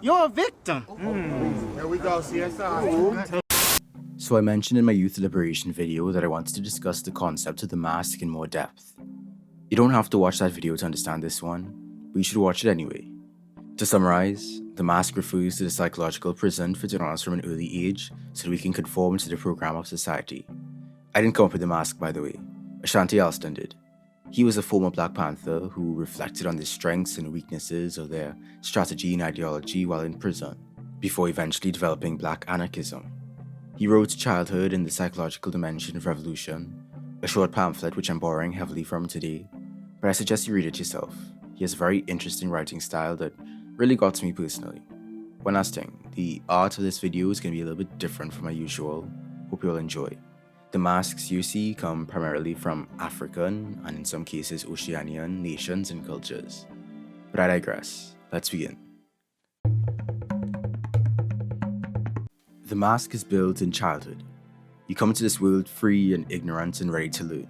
You're a victim. Here we go, CSI. So I mentioned in my youth liberation video that I wanted to discuss the concept of the mask in more depth. You don't have to watch that video to understand this one, but you should watch it anyway. To summarize, the mask refers to the psychological prison fitted on us from an early age so that we can conform to the program of society. I didn't come up with the mask, by the way. Ashanti Alston did. He was a former Black Panther who reflected on the strengths and weaknesses of their strategy and ideology while in prison, before eventually developing Black anarchism. He wrote Childhood in the Psychological Dimension of Revolution, a short pamphlet which I'm borrowing heavily from today, but I suggest you read it yourself. He has a very interesting writing style that really got to me personally. One last thing, the art of this video is going to be a little bit different from my usual. Hope you'll enjoy. The masks you see come primarily from African, and in some cases Oceanian, nations and cultures. But I digress. Let's begin. The mask is built in childhood. You come into this world free and ignorant and ready to learn.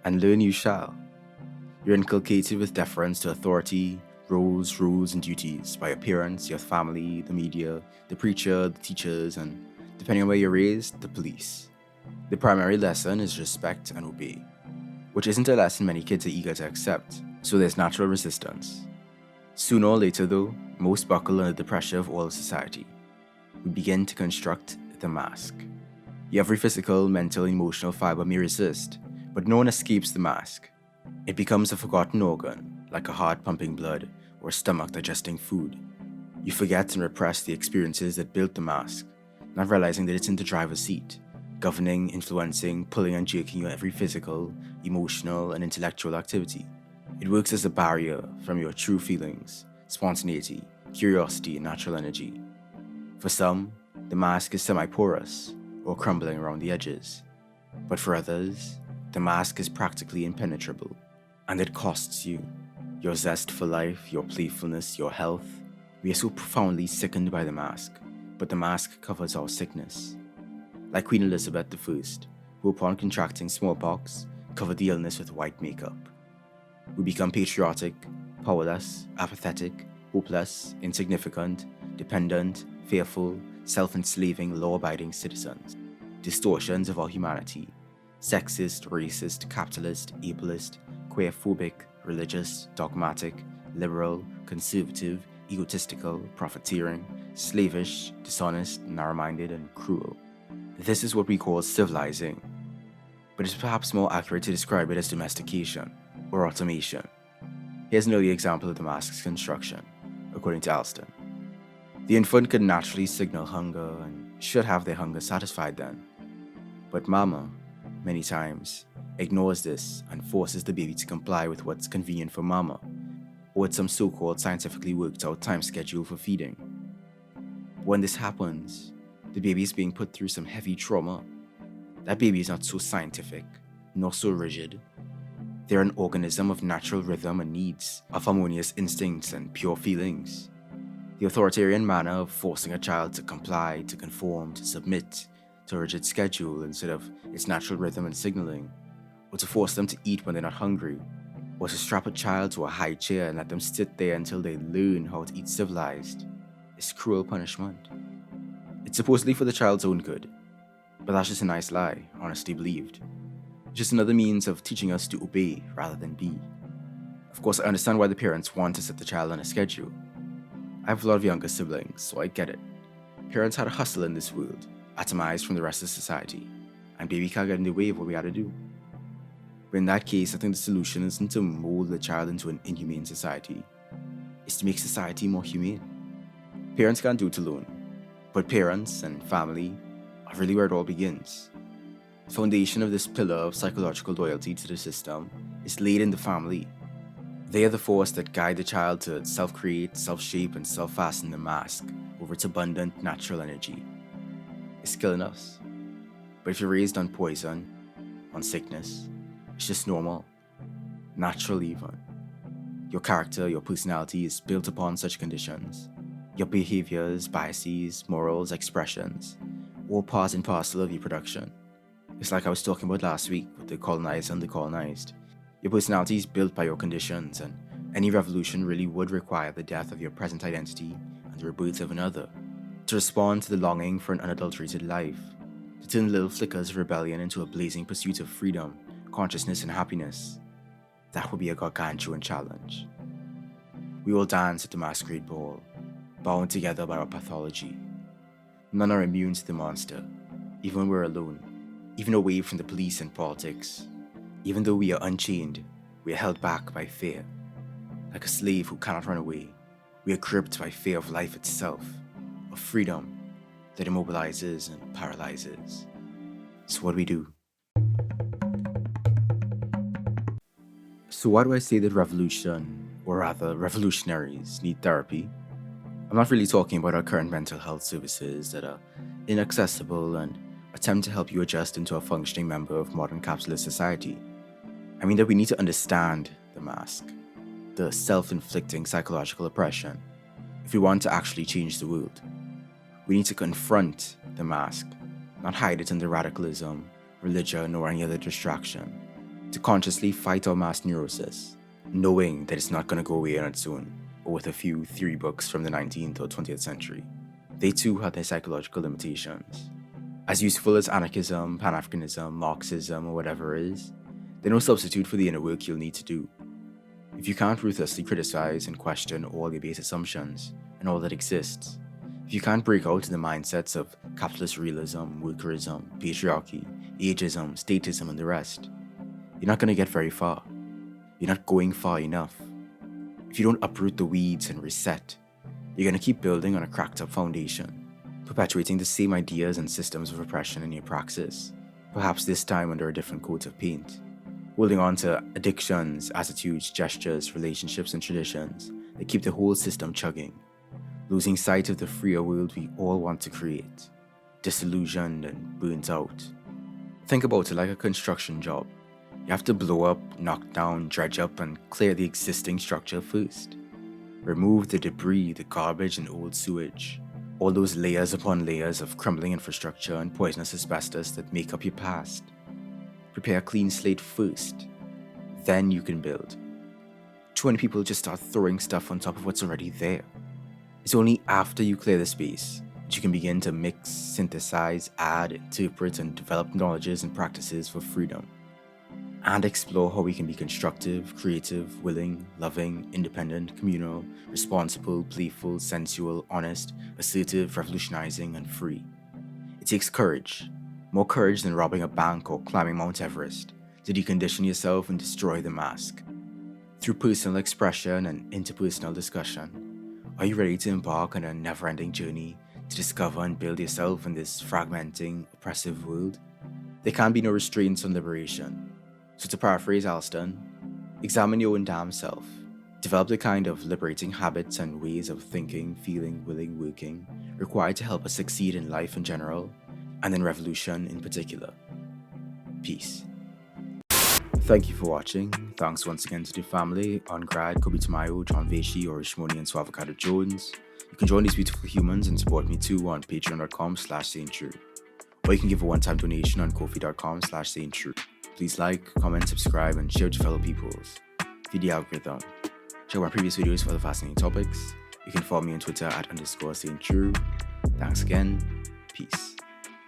And learn you shall. You're inculcated with deference to authority, roles, rules, and duties by your parents, your family, the media, the preacher, the teachers, and, depending on where you're raised, the police. The primary lesson is respect and obey, which isn't a lesson many kids are eager to accept, so there's natural resistance. Sooner or later, though, most buckle under the pressure of all of society. We begin to construct the mask. Every physical, mental, emotional fiber may resist, but no one escapes the mask. It becomes a forgotten organ, like a heart pumping blood or a stomach digesting food. You forget and repress the experiences that built the mask, not realizing that it's in the driver's seat, governing, influencing, pulling and jerking your every physical, emotional, and intellectual activity. It works as a barrier from your true feelings, spontaneity, curiosity, and natural energy. For some, the mask is semi-porous or crumbling around the edges. But for others, the mask is practically impenetrable, and it costs you. Your zest for life, your playfulness, your health. We are so profoundly sickened by the mask, but the mask covers our sickness. Like Queen Elizabeth I, who upon contracting smallpox, covered the illness with white makeup. We become patriotic, powerless, apathetic, hopeless, insignificant, dependent, fearful, self-enslaving, law-abiding citizens. Distortions of our humanity. Sexist, racist, capitalist, ableist, queerphobic, religious, dogmatic, liberal, conservative, egotistical, profiteering, slavish, dishonest, narrow-minded, and cruel. This is what we call civilizing, but it's perhaps more accurate to describe it as domestication or automation. Here's an early example of the mask's construction, according to Alston. The infant could naturally signal hunger and should have their hunger satisfied then. But mama, many times, ignores this and forces the baby to comply with what's convenient for mama, or with some so-called scientifically worked out time schedule for feeding. When this happens, the baby is being put through some heavy trauma. That baby is not so scientific, nor so rigid. They're an organism of natural rhythm and needs, of harmonious instincts and pure feelings. The authoritarian manner of forcing a child to comply, to conform, to submit to a rigid schedule instead of its natural rhythm and signaling, or to force them to eat when they're not hungry, or to strap a child to a high chair and let them sit there until they learn how to eat civilized, is cruel punishment. It's supposedly for the child's own good, but that's just a nice lie, honestly believed. It's just another means of teaching us to obey rather than be. Of course, I understand why the parents want to set the child on a schedule. I have a lot of younger siblings, so I get it. Parents had to hustle in this world, atomized from the rest of society, and baby can't get in the way of what we had to do. But in that case, I think the solution isn't to mold the child into an inhumane society. It's to make society more humane. Parents can't do it alone, but parents and family are really where it all begins. The foundation of this pillar of psychological loyalty to the system is laid in the family. They are the force that guide the child to self-create, self-shape, and self-fasten the mask over its abundant natural energy. It's killing us. But if you're raised on poison, on sickness, it's just normal, natural even. Your character, your personality is built upon such conditions. Your behaviors, biases, morals, expressions, all part and parcel of your production. It's like I was talking about last week with the colonized and the colonized. Your personality is built by your conditions, and any revolution really would require the death of your present identity and the rebirth of another, to respond to the longing for an unadulterated life, to turn little flickers of rebellion into a blazing pursuit of freedom, consciousness, and happiness. That would be a gargantuan challenge. We all dance at the masquerade ball, bound together by our pathology. None are immune to the monster, even when we're alone, even away from the police and politics. Even though we are unchained, we are held back by fear. Like a slave who cannot run away, we are gripped by fear of life itself, of freedom that immobilizes and paralyzes. So what do we do? So why do I say that revolution, or rather revolutionaries, need therapy? I'm not really talking about our current mental health services that are inaccessible and attempt to help you adjust into a functioning member of modern capitalist society. I mean that we need to understand the mask, the self-inflicting psychological oppression, if we want to actually change the world. We need to confront the mask, not hide it under radicalism, religion, or any other distraction. To consciously fight our mass neurosis, knowing that it's not going to go away on its own, or with a few theory books from the 19th or 20th century. They too have their psychological limitations. As useful as anarchism, Pan-Africanism, Marxism, or whatever is, they're no substitute for the inner work you'll need to do. If you can't ruthlessly criticize and question all your base assumptions and all that exists, if you can't break out of the mindsets of capitalist realism, workerism, patriarchy, ageism, statism, and the rest, you're not going to get very far. You're not going far enough. If you don't uproot the weeds and reset, you're going to keep building on a cracked up foundation, perpetuating the same ideas and systems of oppression in your praxis, perhaps this time under a different coat of paint, holding on to addictions, attitudes, gestures, relationships, and traditions that keep the whole system chugging, losing sight of the freer world we all want to create, disillusioned and burnt out. Think about it like a construction job. You have to blow up, knock down, dredge up, and clear the existing structure first. Remove the debris, the garbage, and old sewage. All those layers upon layers of crumbling infrastructure and poisonous asbestos that make up your past. Prepare a clean slate first. Then you can build. Too many people just start throwing stuff on top of what's already there. It's only after you clear the space that you can begin to mix, synthesize, add, interpret, and develop knowledges and practices for freedom. And explore how we can be constructive, creative, willing, loving, independent, communal, responsible, playful, sensual, honest, assertive, revolutionizing, and free. It takes courage, more courage than robbing a bank or climbing Mount Everest, to decondition yourself and destroy the mask. Through personal expression and interpersonal discussion, are you ready to embark on a never-ending journey to discover and build yourself in this fragmenting, oppressive world? There can be no restraints on liberation. So to paraphrase Alston, examine your own damn self. Develop the kind of liberating habits and ways of thinking, feeling, willing, working required to help us succeed in life in general, and in revolution in particular. Peace. Thank you for watching. Thanks once again to the family, Ongrad, Kobe Tamayo, John Veshi, Orishmoni, and Swavocado Jones. You can join these beautiful humans and support me too on patreon.com/SaintTrue. Or you can give a one-time donation on kofi.com/SaintTrue. Please like, comment, subscribe, and share with your fellow peoples. Feed the algorithm. Check out my previous videos for other fascinating topics. You can follow me on Twitter @_SaintTrue. Thanks again. Peace.